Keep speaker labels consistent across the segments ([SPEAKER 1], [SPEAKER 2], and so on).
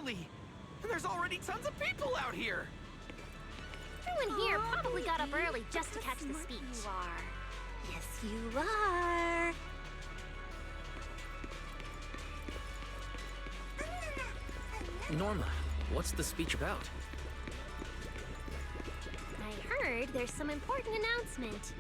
[SPEAKER 1] early. And there's already tons of people out here.
[SPEAKER 2] Everyone here probably got up early just to catch the speech. You are. Yes, you are.
[SPEAKER 3] Norma, what's the speech about?
[SPEAKER 2] I heard there's some important announcement.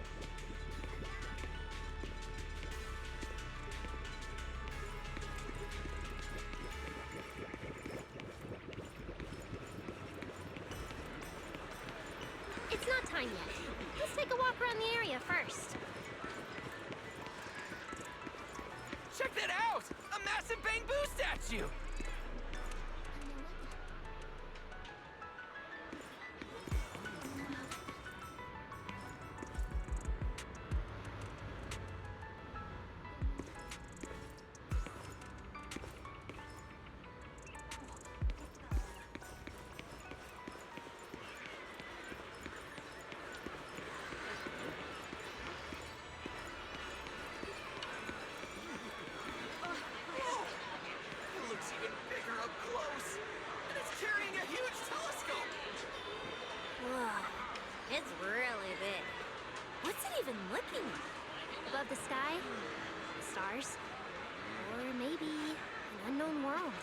[SPEAKER 2] It's not time yet. Let's take a walk around the area first.
[SPEAKER 1] Check that out! A massive bamboo statue!
[SPEAKER 2] Above the sky, the stars, or maybe an unknown world.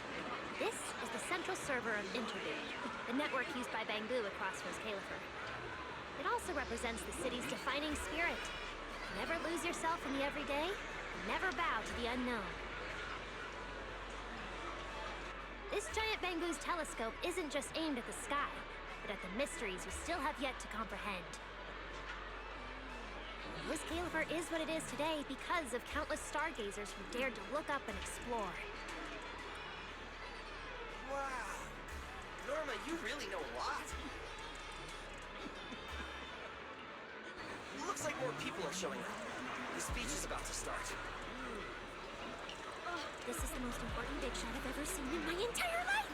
[SPEAKER 2] This is the central server of Interview, the network used by Bangu across Rose Califer. It also represents the city's defining spirit. Never lose yourself in the everyday, and never bow to the unknown. This giant Bangu's telescope isn't just aimed at the sky, but at the mysteries we still have yet to comprehend. Rose Califer is what it is today because of countless stargazers who dared to look up and explore.
[SPEAKER 1] Wow. Norma, you really know a lot. Looks like more people are showing up. The speech is about to start.
[SPEAKER 2] This is the most important big shot I've ever seen in my entire life!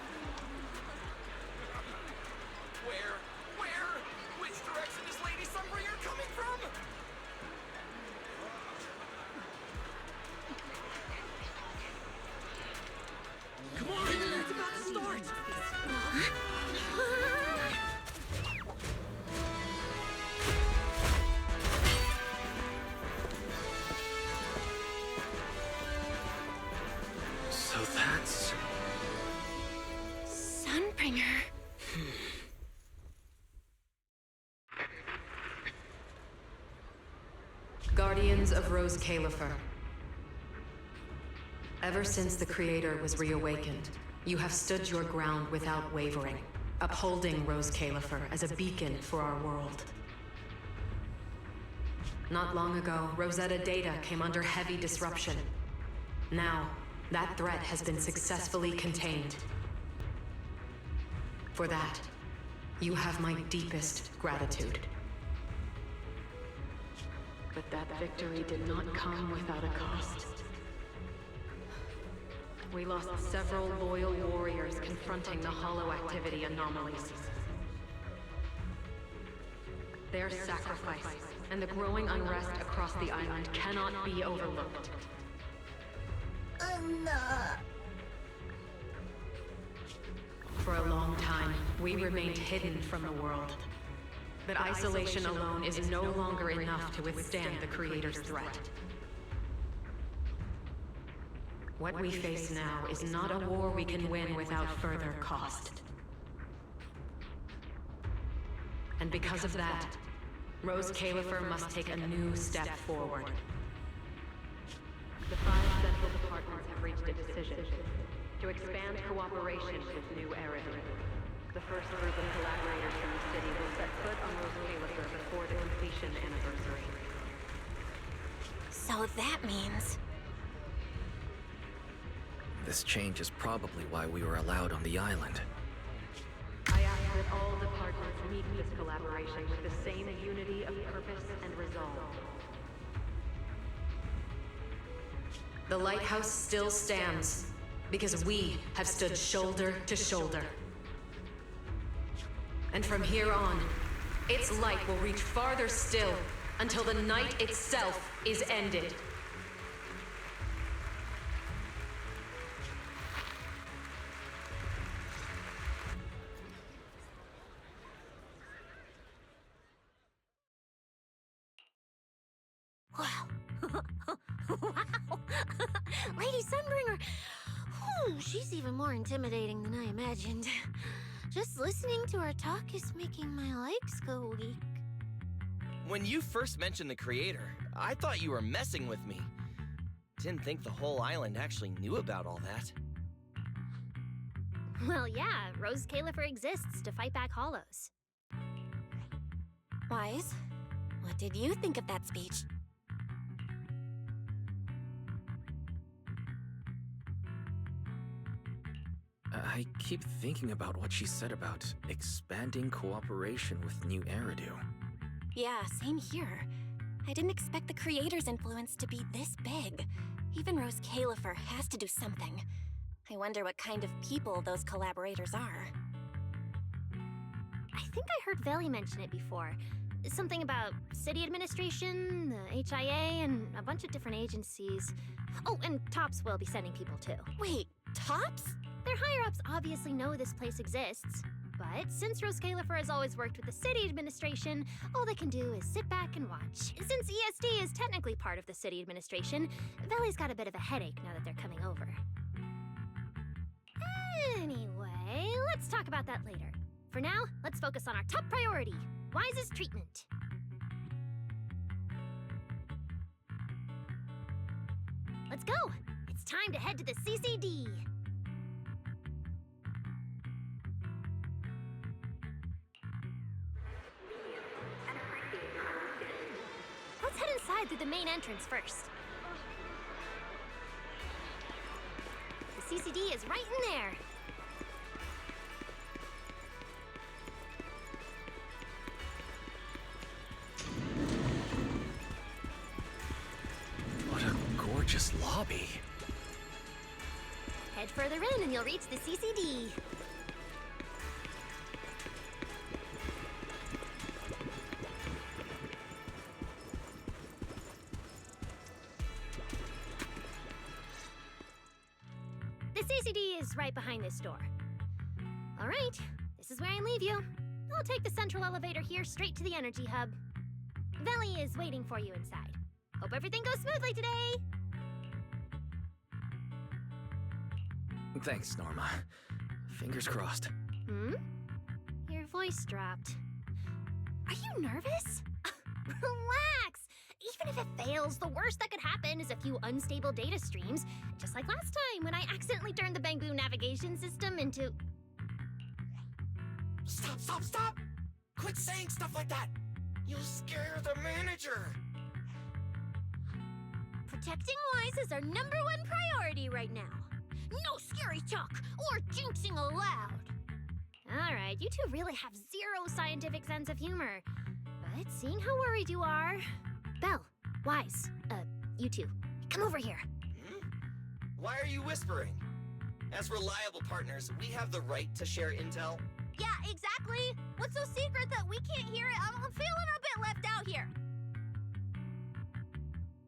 [SPEAKER 1] Where? Which direction is Lady Sunbringer coming from? Come on, it's about to start!
[SPEAKER 3] So that's...
[SPEAKER 2] Sunbringer.
[SPEAKER 4] Guardians of Rose Califer. Ever since the Creator was reawakened, you have stood your ground without wavering, upholding Rose Califer as a beacon for our world. Not long ago, Rosetta data came under heavy disruption. Now, that threat has been successfully contained. For that, you have my deepest gratitude. But that victory did not come without a cost. We lost several loyal warriors confronting the hollow activity anomalies. Their sacrifice and the growing unrest across the island cannot be overlooked. For a long time, we remained hidden from the world. But isolation alone is no longer enough to withstand the Creator's threat. What we face now is not a war we can win without further cost. And because of that, Rose Califer must take a new step forward. The 5 central departments have reached a decision to expand cooperation with New Erin. The first group of collaborators from the city will set foot on Rose Califer before the completion anniversary.
[SPEAKER 2] So that means...
[SPEAKER 3] This change is probably why we were allowed on the island.
[SPEAKER 4] I ask that all departments meet this collaboration with the same unity of purpose and resolve. The lighthouse still stands, because we have stood shoulder to shoulder. And from here on, its light will reach farther still, until the night itself is ended.
[SPEAKER 2] Wow. Wow. Lady Sunbringer. Whew, she's even more intimidating than I imagined. Just listening to her talk is making my legs go weak.
[SPEAKER 5] When you first mentioned the creator, I thought you were messing with me. Didn't think the whole island actually knew about all that.
[SPEAKER 2] Well, yeah, Rose Califer exists to fight back hollows.
[SPEAKER 6] Wise, what did you think of that speech?
[SPEAKER 3] I keep thinking about what she said about expanding cooperation with New Eridu.
[SPEAKER 6] Yeah, same here. I didn't expect the creator's influence to be this big. Even Rose Califer has to do something. I wonder what kind of people those collaborators are.
[SPEAKER 2] I think I heard Veli mention it before. Something about city administration, the HIA, and a bunch of different agencies. Oh, and TOPS will be sending people too.
[SPEAKER 6] Wait, Tops?
[SPEAKER 2] Their higher-ups obviously know this place exists. But since Rose Califer has always worked with the city administration, all they can do is sit back and watch. Since ESD is technically part of the city administration, Veli's got a bit of a headache now that they're coming over. Anyway, let's talk about that later. For now, let's focus on our top priority, Wise's treatment. Let's go! It's time to head to the CCD. Let's head inside through the main entrance first. The CCD is right in there.
[SPEAKER 3] What a gorgeous lobby.
[SPEAKER 2] Head further in and you'll reach the CCD. The CCD is right behind this door. All right, this is where I leave you. I'll take the central elevator here straight to the energy hub. Veli is waiting for you inside. Hope everything goes smoothly today.
[SPEAKER 3] Thanks, Norma. Fingers crossed.
[SPEAKER 2] Your voice dropped. Are you nervous? Relax! Even if it fails, the worst that could happen is a few unstable data streams, just like last time when I accidentally turned the Bangbu navigation system into...
[SPEAKER 1] Stop! Quit saying stuff like that! You'll scare the manager!
[SPEAKER 2] Protecting Wise is our #1 priority right now. No scary talk or jinxing allowed. All right, you two really have zero scientific sense of humor. But seeing how worried you are... Belle, Wise, you two, come over here.
[SPEAKER 5] Why are you whispering? As reliable partners, we have the right to share intel.
[SPEAKER 2] Yeah, exactly. What's so secret that we can't hear it? I'm feeling a bit left out here.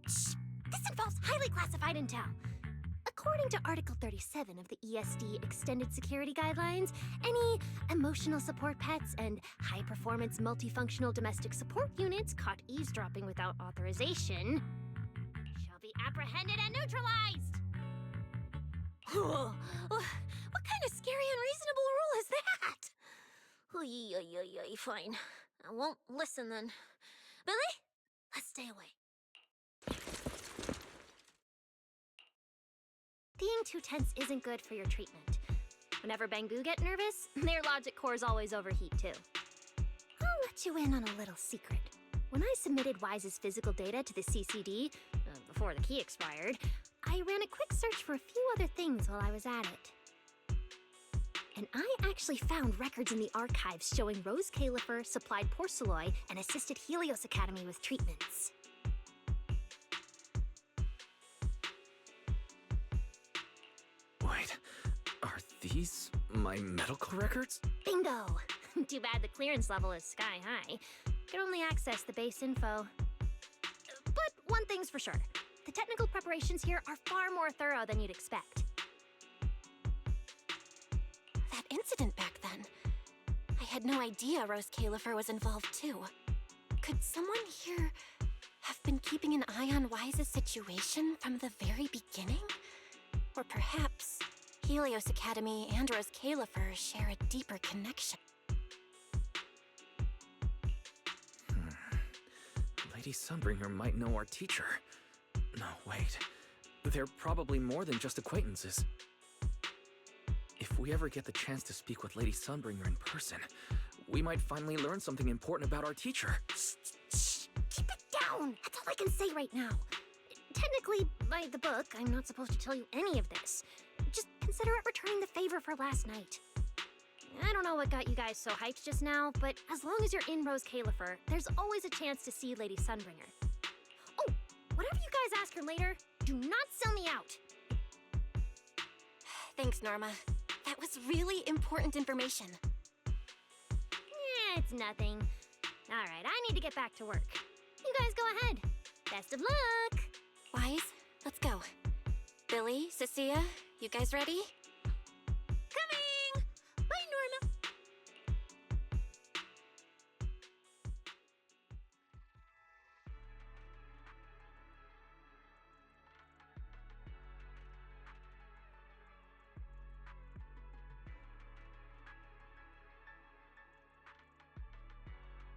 [SPEAKER 2] Shh! This involves highly classified intel. According to Article 37 of the ESD Extended Security Guidelines, any emotional support pets and high-performance multifunctional domestic support units caught eavesdropping without authorization shall be apprehended and neutralized. What kind of scary, unreasonable rule is that? Fine. I won't listen then. Billy, let's stay away. Being too tense isn't good for your treatment. Whenever Bangbu get nervous, their logic cores always overheat too. I'll let you in on a little secret. When I submitted Wise's physical data to the CCD, before the key expired, I ran a quick search for a few other things while I was at it. And I actually found records in the archives showing Rose Califer supplied Porceloy and assisted Helios Academy with treatments.
[SPEAKER 3] Wait, are these my medical records?
[SPEAKER 2] Bingo! Too bad the clearance level is sky high. Can only access the base info. But one thing's for sure. The technical preparations here are far more thorough than you'd expect.
[SPEAKER 6] That incident back then. I had no idea Rose Califer was involved too. Could someone here have been keeping an eye on Wise's situation from the very beginning? Or perhaps Helios Academy and Rose Califer share a deeper connection?
[SPEAKER 3] Lady Sunbringer might know our teacher. No, wait. They're probably more than just acquaintances. If we ever get the chance to speak with Lady Sunbringer in person, we might finally learn something important about our teacher.
[SPEAKER 2] Shh! Keep it down! That's all I can say right now. Technically, by the book, I'm not supposed to tell you any of this. Just consider it returning the favor for last night. I don't know what got you guys so hyped just now, but as long as you're in Rose Califer, there's always a chance to see Lady Sunbringer. Oh, whatever you guys ask her later, do not sell me out.
[SPEAKER 6] Thanks, Norma. That was really important information.
[SPEAKER 2] It's nothing. All right, I need to get back to work. You guys go ahead. Best of luck!
[SPEAKER 6] Wise, let's go. Billy, Cecilia, you guys ready?
[SPEAKER 2] Coming! Bye, Norma!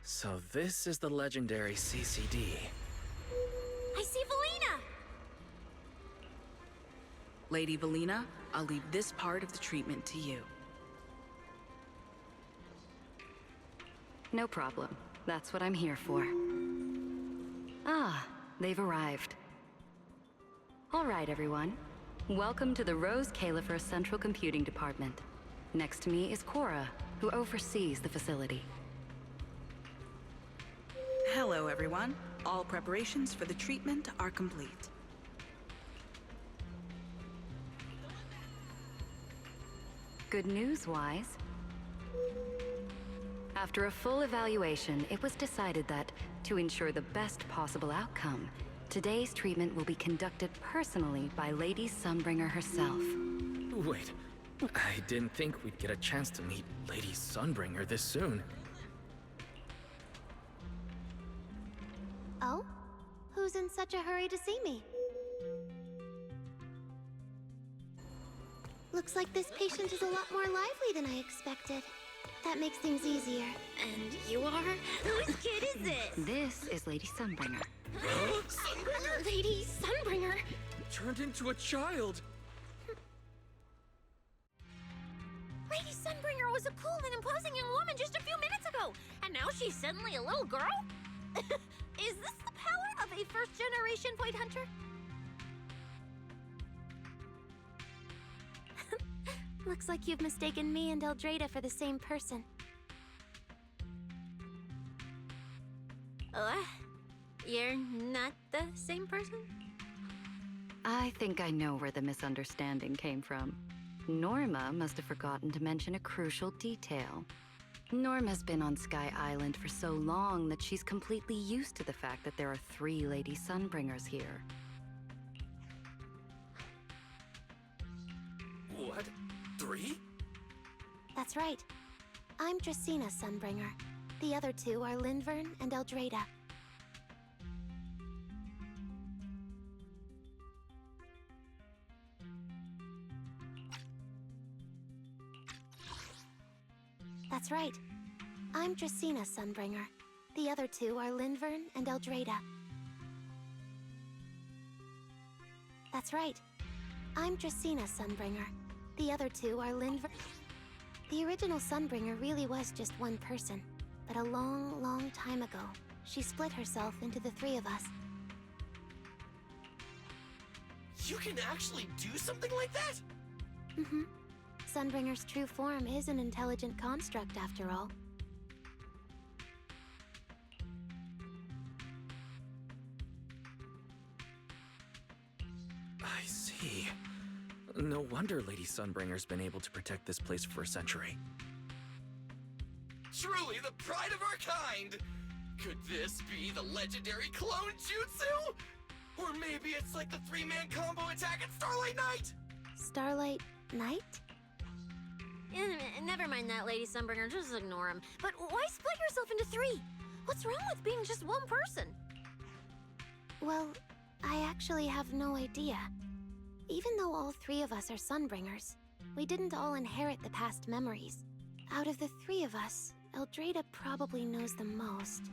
[SPEAKER 3] So this is the legendary CCD.
[SPEAKER 2] I see Valina!
[SPEAKER 7] Lady Valina, I'll leave this part of the treatment to you.
[SPEAKER 4] No problem. That's what I'm here for. Ah, they've arrived. All right, everyone. Welcome to the Rose Califer Central Computing Department. Next to me is Cora, who oversees the facility.
[SPEAKER 7] Hello, everyone. All preparations for the treatment are complete.
[SPEAKER 4] Good news, Wise. After a full evaluation, it was decided that, to ensure the best possible outcome, today's treatment will be conducted personally by Lady Sunbringer herself.
[SPEAKER 3] Wait, I didn't think we'd get a chance to meet Lady Sunbringer this soon.
[SPEAKER 2] Oh? Who's in such a hurry to see me? Looks like this patient is a lot more lively than I expected. That makes things easier.
[SPEAKER 6] And you are?
[SPEAKER 2] Whose kid is this?
[SPEAKER 4] This is Lady Sunbringer.
[SPEAKER 6] Lady Sunbringer!
[SPEAKER 3] Turned into a child!
[SPEAKER 2] Lady Sunbringer was a cool and imposing young woman just a few minutes ago, and now she's suddenly a little girl? Is this the power of a first-generation Void Hunter? Looks like you've mistaken me and Eldrada for the same person. What? You're not the same person?
[SPEAKER 4] I think I know where the misunderstanding came from. Norma must have forgotten to mention a crucial detail. Norma's been on Sky Island for so long that she's completely used to the fact that there are 3 Lady Sunbringers here.
[SPEAKER 3] What? 3?
[SPEAKER 2] That's right. I'm Dracena Sunbringer. The other 2 are Lindvern and Eldrada. That's right. I'm Dracena Sunbringer. The other 2 are Lindvern and Eldrada. That's right. I'm Dracena Sunbringer. The other 2 are Lindvern. The original Sunbringer really was just one person, but a long, long time ago, she split herself into the 3 of us.
[SPEAKER 1] You can actually do something like that?
[SPEAKER 2] Mm-hmm. Sunbringer's true form is an intelligent construct, after all.
[SPEAKER 3] I see. No wonder Lady Sunbringer's been able to protect this place for a century.
[SPEAKER 1] Truly the pride of our kind! Could this be the legendary clone jutsu? Or maybe it's like the 3-man combo attack at Starlight Night?
[SPEAKER 2] Starlight Night? Never mind that, Lady Sunbringer. Just ignore him. But why split yourself into 3? What's wrong with being just one person? Well, I actually have no idea. Even though all three of us are Sunbringers, we didn't all inherit the past memories. Out of the three of us, Eldrada probably knows the most.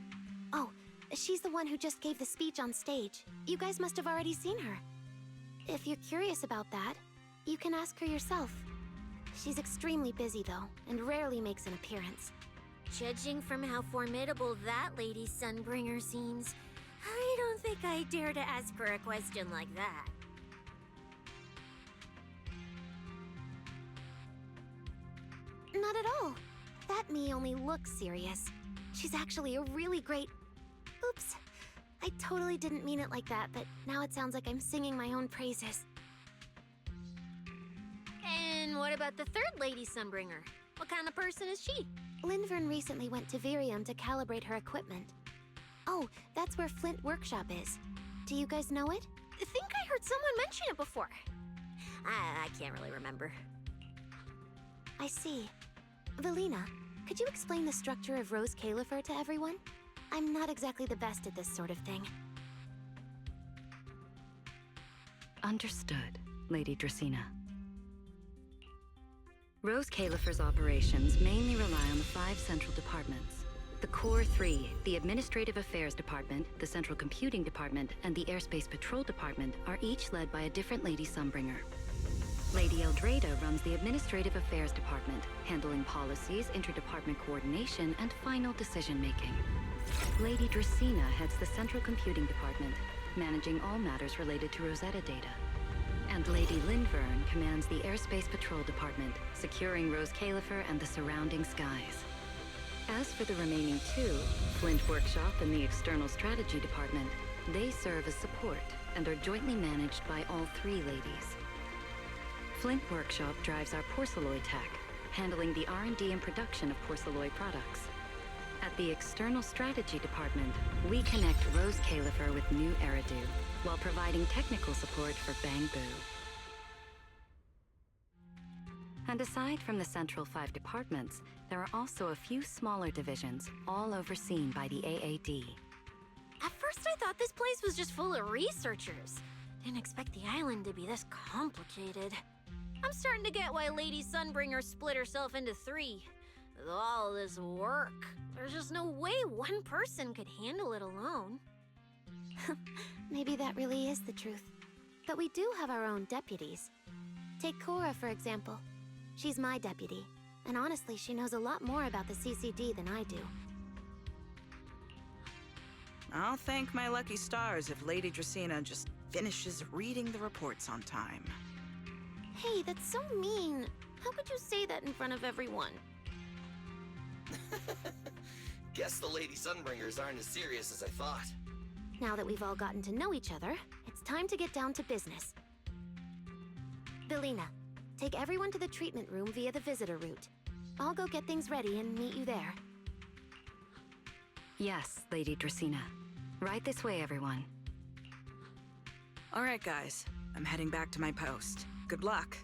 [SPEAKER 2] Oh, she's the one who just gave the speech on stage. You guys must have already seen her. If you're curious about that, you can ask her yourself. She's extremely busy, though, and rarely makes an appearance.
[SPEAKER 8] Judging from how formidable that Lady Sunbringer seems, I don't think I dare to ask her a question like that.
[SPEAKER 2] Not at all. That me only looks serious. She's actually a really great... Oops. I totally didn't mean it like that, but now it sounds like I'm singing my own praises.
[SPEAKER 8] And what about the third Lady Sunbringer? What kind of person is she?
[SPEAKER 2] Linvern recently went to Virium to calibrate her equipment. Oh, that's where Flint Workshop is. Do you guys know it?
[SPEAKER 8] I think I heard someone mention it before. I can't really remember.
[SPEAKER 2] I see. Velina, could you explain the structure of Rose Califer to everyone? I'm not exactly the best at this sort of thing.
[SPEAKER 9] Understood, Lady Dracena. Rose Califer's operations mainly rely on the 5 central departments. The Core 3, the Administrative Affairs Department, the Central Computing Department, and the Airspace Patrol Department are each led by a different Lady Sunbringer. Lady Eldrada runs the Administrative Affairs Department, handling policies, interdepartment coordination, and final decision-making. Lady Dracena heads the Central Computing Department, managing all matters related to Rosetta data. And Lady Linvern commands the Airspace Patrol Department, securing Rose Califer and the surrounding skies. As for the remaining 2, Flint Workshop and the External Strategy Department, they serve as support and are jointly managed by all 3 ladies. Flint Workshop drives our porcelloid tech, handling the R&D and production of porcelloid products. At the External Strategy Department, we connect Rose Califer with New Eridu, while providing technical support for Bangbu. And aside from the central 5 departments, there are also a few smaller divisions, all overseen by the AAD.
[SPEAKER 8] At first I thought this place was just full of researchers. Didn't expect the island to be this complicated. I'm starting to get why Lady Sunbringer split herself into 3. With all this work, there's just no way one person could handle it alone.
[SPEAKER 2] Maybe that really is the truth. But we do have our own deputies. Take Cora, for example. She's my deputy, and honestly, she knows a lot more about the CCD than I do.
[SPEAKER 7] I'll thank my lucky stars if Lady Dracena just finishes reading the reports on time.
[SPEAKER 2] Hey, that's so mean. How could you say that in front of everyone?
[SPEAKER 1] Guess the Lady Sunbringers aren't as serious as I thought.
[SPEAKER 2] Now that we've all gotten to know each other, it's time to get down to business. Belina, take everyone to the treatment room via the visitor route. I'll go get things ready and meet you there.
[SPEAKER 9] Yes, Lady Dracena. Right this way, everyone.
[SPEAKER 7] All right, guys. I'm heading back to my post. Good luck.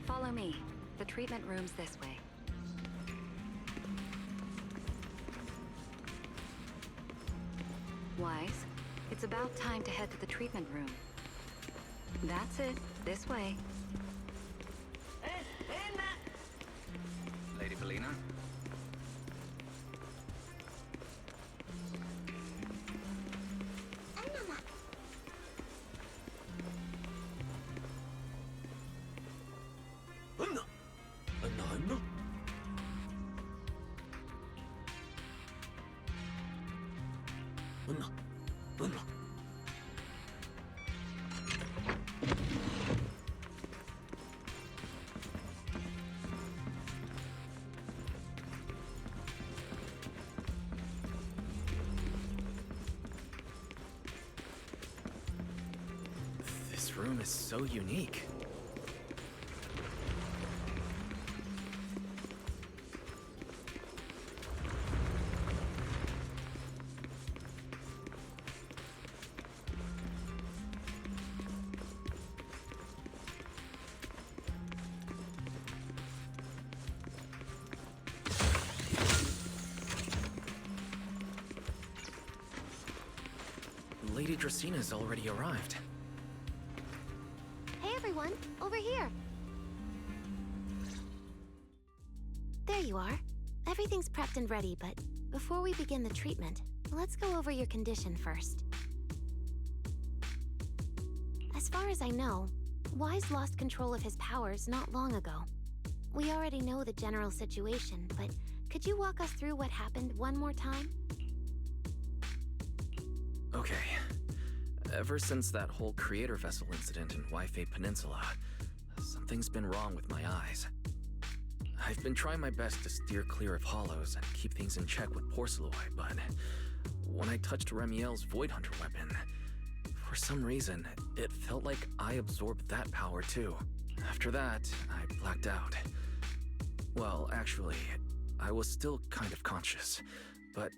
[SPEAKER 9] Follow me. The treatment room's this way. Wise, it's about time to head to the treatment room. That's it. This way.
[SPEAKER 3] Lady Belina? This room is so unique. Lady Dracena's already arrived.
[SPEAKER 2] Hey everyone, over here. There you are. Everything's prepped and ready, but before we begin the treatment, let's go over your condition first. As far as I know, Wise lost control of his powers not long ago. We already know the general situation, but could you walk us through what happened one more time?
[SPEAKER 3] Okay. Ever since that whole creator vessel incident in Waifei Peninsula, something's been wrong with my eyes. I've been trying my best to steer clear of hollows and keep things in check with Porceloi, but when I touched Remiel's Void Hunter weapon, for some reason, it felt like I absorbed that power too. After that, I blacked out. Well, actually, I was still kind of conscious, but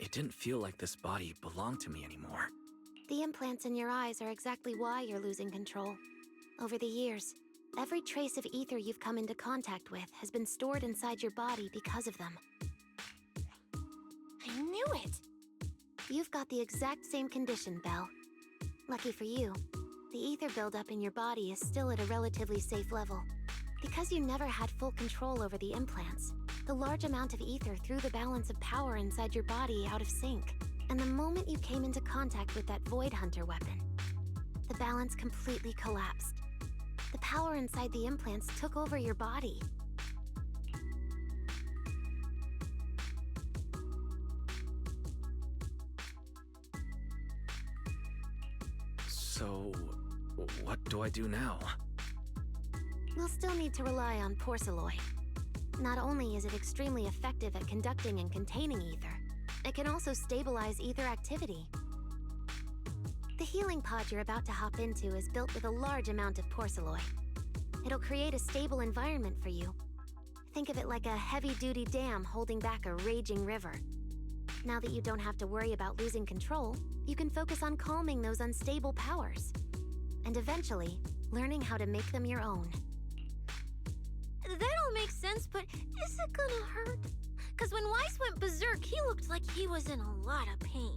[SPEAKER 3] it didn't feel like this body belonged to me anymore.
[SPEAKER 2] The implants in your eyes are exactly why you're losing control. Over the years, every trace of ether you've come into contact with has been stored inside your body because of them.
[SPEAKER 6] I knew it!
[SPEAKER 2] You've got the exact same condition, Belle. Lucky for you, the ether buildup in your body is still at a relatively safe level. Because you never had full control over the implants, the large amount of ether threw the balance of power inside your body out of sync. And the moment you came into contact with that Void Hunter weapon, the balance completely collapsed. The power inside the implants took over your body.
[SPEAKER 3] So, what do I do now?
[SPEAKER 2] We'll still need to rely on Porceloi. Not only is it extremely effective at conducting and containing ether, it can also stabilize ether activity. The healing pod you're about to hop into is built with a large amount of Porceloi. It'll create a stable environment for you. Think of it like a heavy-duty dam holding back a raging river. Now that you don't have to worry about losing control, you can focus on calming those unstable powers. And eventually, learning how to make them your own.
[SPEAKER 8] That all makes sense, but is it gonna hurt? Because when Weiss went berserk, he looked like he was in a lot of pain.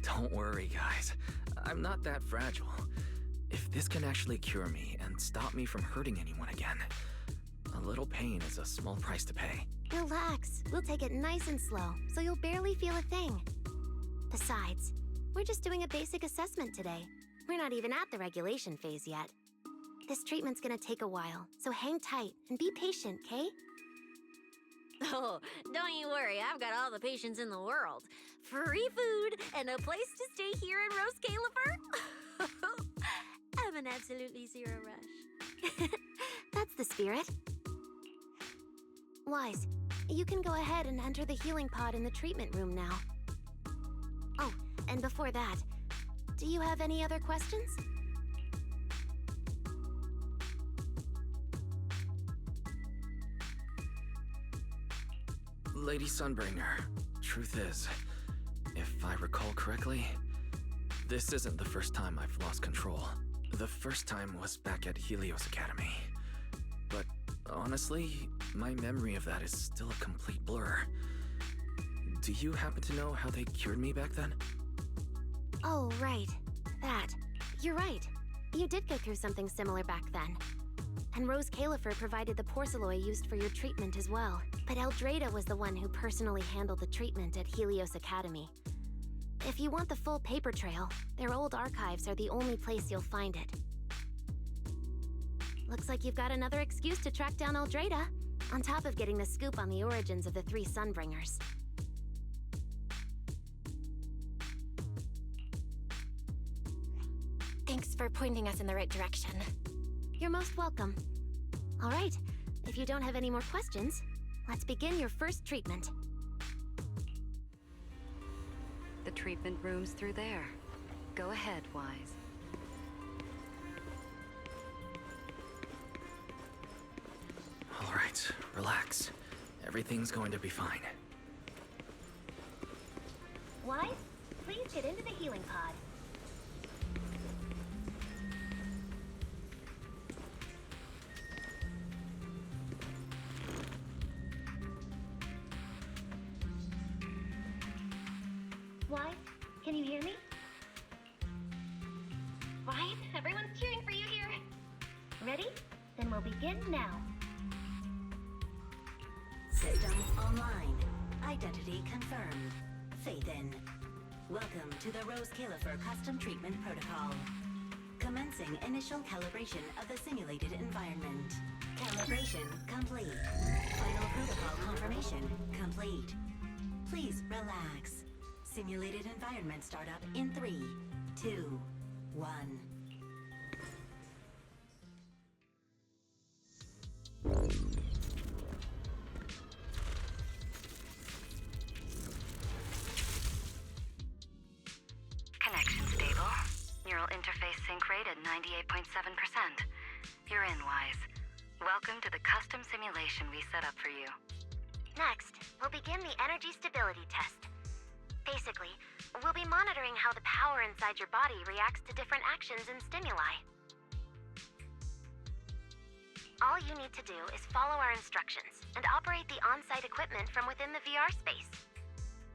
[SPEAKER 3] Don't worry, guys. I'm not that fragile. If this can actually cure me and stop me from hurting anyone again, a little pain is a small price to pay.
[SPEAKER 2] Relax. We'll take it nice and slow, so you'll barely feel a thing. Besides, we're just doing a basic assessment today. We're not even at the regulation phase yet. This treatment's gonna take a while, so hang tight and be patient, Kay?
[SPEAKER 8] Oh, don't you worry, I've got all the patience in the world. Free food and a place to stay here in Rose Califer. I'm an absolutely zero rush.
[SPEAKER 2] That's the spirit. Wise, you can go ahead and enter the healing pod in the treatment room now. Oh, and before that, do you have any other questions?
[SPEAKER 3] Lady Sunbringer, truth is, if I recall correctly, this isn't the first time I've lost control. The first time was back at Helios Academy. But honestly, my memory of that is still a complete blur. Do you happen to know how they cured me back then?
[SPEAKER 2] Oh, right. That. You're right. You did go through something similar back then. And Rose Califer provided the Porceloi used for your treatment as well. But Eldrada was the one who personally handled the treatment at Helios Academy. If you want the full paper trail, their old archives are the only place you'll find it. Looks like you've got another excuse to track down Eldrada, on top of getting the scoop on the origins of the three Sunbringers.
[SPEAKER 6] Thanks for pointing us in the right direction.
[SPEAKER 2] You're most welcome. All right, if you don't have any more questions, let's begin your first treatment.
[SPEAKER 9] The treatment room's through there. Go ahead, Wise.
[SPEAKER 3] All right, relax. Everything's going to be fine.
[SPEAKER 2] Wise, please get into the healing pod. can you hear me? Right, everyone's cheering for you here. Ready? Then we'll begin now.
[SPEAKER 10] System online. Identity confirmed. Faith in. Welcome to the Rose Califer Custom Treatment Protocol. Commencing initial calibration of the simulated environment. Calibration complete. Final protocol confirmation complete. Please relax. Simulated environment startup in 3, 2, 1.
[SPEAKER 9] Connection stable. Neural interface sync rate at 98.7%. You're in, Wise. Welcome to the custom simulation we set up for you.
[SPEAKER 2] Next, we'll begin the energy stability test. Basically, we'll be monitoring how the power inside your body reacts to different actions and stimuli. All you need to do is follow our instructions and operate the on-site equipment from within the VR space.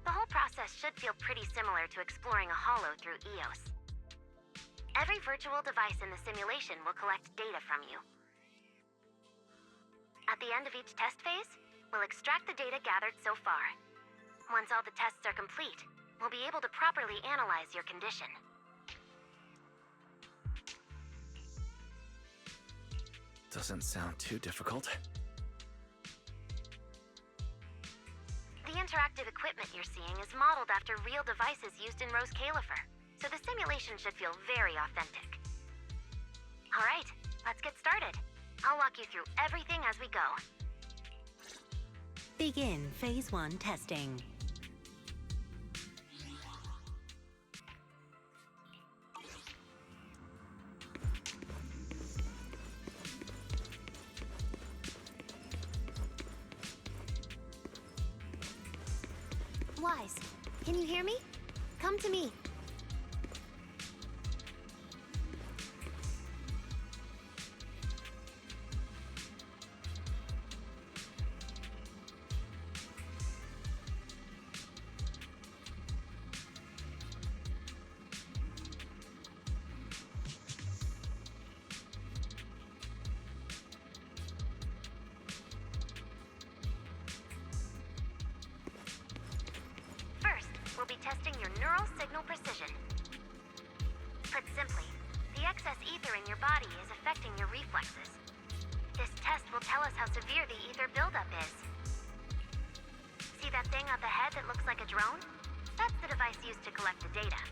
[SPEAKER 2] The whole process should feel pretty similar to exploring a holo through EOS. Every virtual device in the simulation will collect data from you. At the end of each test phase, we'll extract the data gathered so far. Once all the tests are complete, we'll be able to properly analyze your condition.
[SPEAKER 3] Doesn't sound too difficult.
[SPEAKER 2] The interactive equipment you're seeing is modeled after real devices used in Rose Califer, so the simulation should feel very authentic. All right, let's get started. I'll walk you through everything as we go.
[SPEAKER 10] Begin Phase 1 testing.
[SPEAKER 2] Wise, can you hear me? Come to me. We'll be testing your neural signal precision. Put simply, the excess ether in your body is affecting your reflexes. This test will tell us how severe the ether buildup is. See that thing up ahead that looks like a drone? That's the device used to collect the data.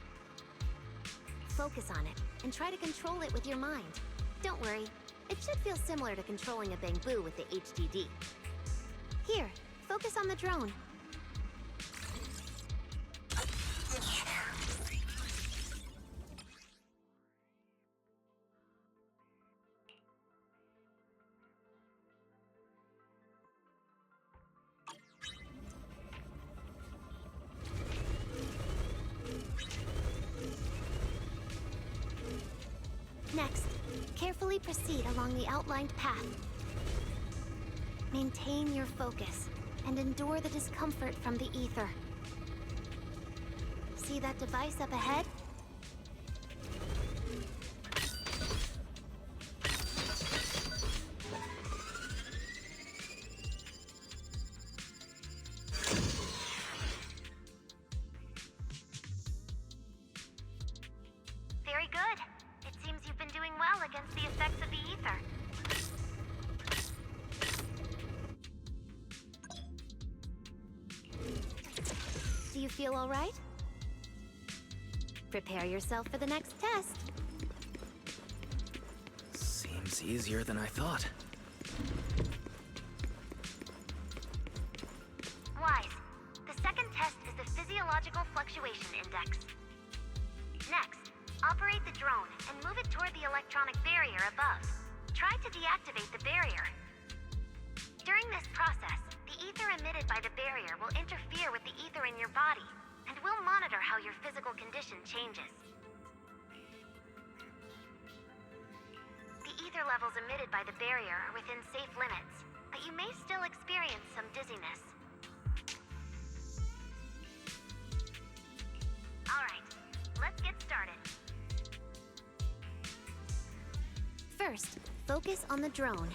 [SPEAKER 2] Focus on it, and try to control it with your mind. Don't worry, it should feel similar to controlling a bamboo with the HDD. Here, focus on the drone. Next, carefully proceed along the outlined path. Maintain your focus and endure the discomfort from the ether. See that device up ahead? Very good. It seems you've been doing well against the effects of the ether. Do you feel all right? Prepare yourself for the next test.
[SPEAKER 3] Seems easier than I thought.
[SPEAKER 2] Wise. The second test is the physiological fluctuation index. Next, operate the drone and move it toward the electronic barrier above. Try to deactivate the barrier. During this process, the ether emitted by the barrier will interfere with the ether in your body, and we'll monitor how your physical condition changes. The ether levels emitted by the barrier are within safe limits, but you may still experience some dizziness. All right, First, focus on the drone.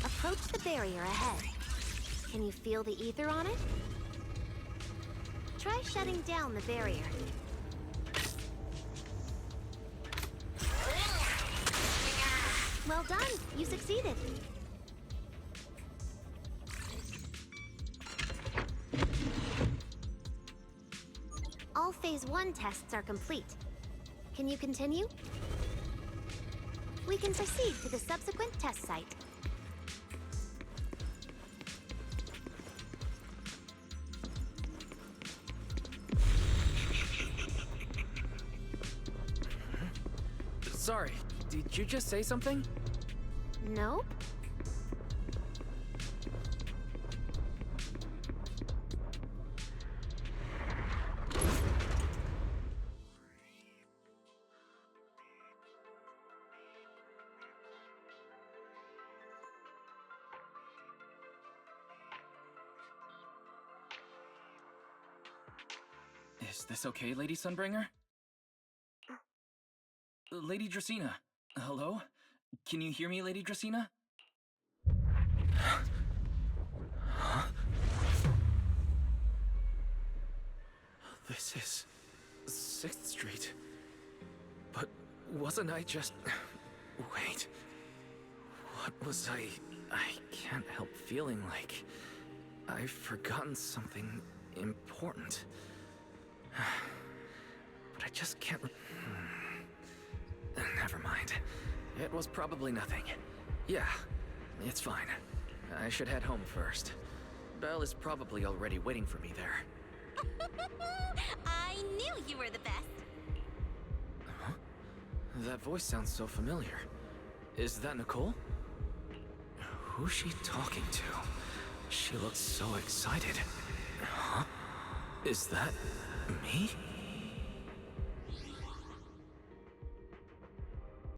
[SPEAKER 2] Approach the barrier ahead. Can you feel the ether on it? Try shutting down the barrier. Well done, you succeeded. All Phase 1 tests are complete. Can you continue? We can proceed to the subsequent test site.
[SPEAKER 3] Sorry, did you just say something?
[SPEAKER 2] Nope.
[SPEAKER 3] Is this okay, Lady Sunbringer? Lady Dracena, hello? Can you hear me, Lady Dracena? Huh? This is 6th Street. But wasn't I just... Wait. What was I can't help feeling like I've forgotten something important. But I just can't... Never mind. It was probably nothing. Yeah, it's fine. I should head home first. Belle is probably already waiting for me there.
[SPEAKER 6] I knew you were the best.
[SPEAKER 3] Huh? That voice sounds so familiar. Is that Nicole? Who's she talking to? She looks so excited. Huh? Is that me?